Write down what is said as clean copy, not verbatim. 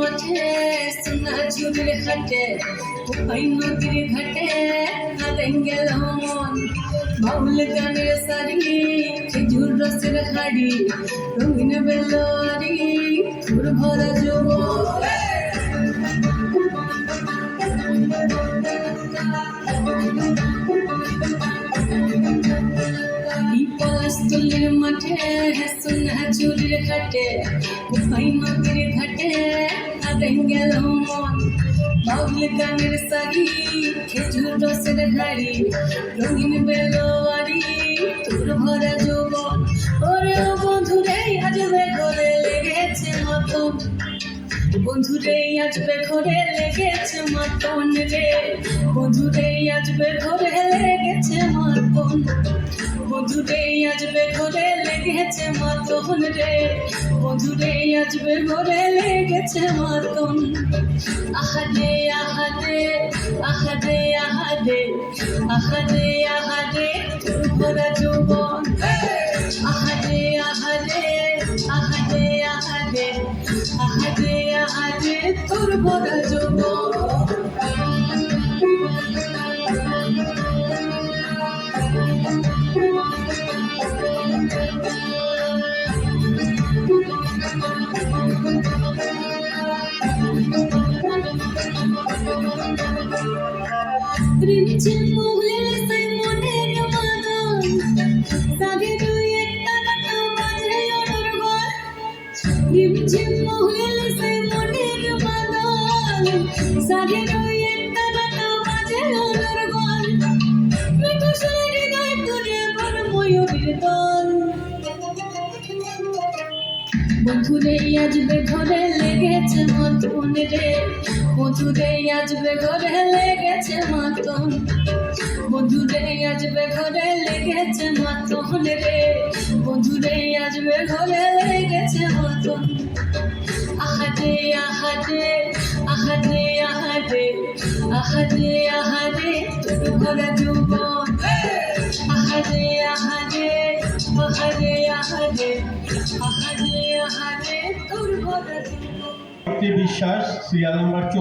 মাঠে সোনা ঝুড়ির হাটে ওই নদীর ঘাটে হারেন গেল মন বাউল গানের সারি খেজুর রসের হাড়ি রঙিন বেলোয়ারি ফুল ভরা যৌবন পলাশতলির মাঠে সোনা ঝুড়ির ঘাটে ওই নদীর ঘাটে হারেন গেল মন বাউল গানের সারি খেজুর রসের হাড়ি রঙিন বেলোয়ারি তোর ভরা যৌবন ওরে ও বন্ধুরে আজবে ঘরে লেগেছে মতন বন্ধুরে আজবে ঘরে লেগেছে মতন রে বন্ধুরে আজবে ঘরে লেগেছে মতন বন্ধুরে আজবে ঘরে লেগেছে মতন রে বন্ধুরে আজবে ঘরে লেগেছে মতন আহারে আহারে আহারে আহারে আহারে আহারে তোর ভরা যৌবন আহারে আহারে আহারে আহারে আহারে আহারে তোর ভরা যৌবন রিমঝিম মহুলে সেই মনের মাদন সাধে দুই একটা গান বাজে অনর্গল রিমঝিম মহুলে সেই মনের মাদন সাধে দুই একটা গান বাজে অনর্গল মিঠু সুরে হৃদয় তুলে বড় ময়ূরের দল বন্ধুরে আজবে ঘরে লেগেছে মতন রে বন্ধুরে আজবে ঘরে লেগেছে মতন বন্ধুরে আজবে ঘরে লেগেছে মতন রে বন্ধুরে আজবে ঘরে লেগেছে মতন আহারে আহারে আহারে আহারে আহারে আহারে তোর ভরা যৌবন আহারে আহারে আহারে আহারে আহারে আহারে তোর ভরা যৌবন। বিশ্বাস সিরিয়াল নাম্বার 14।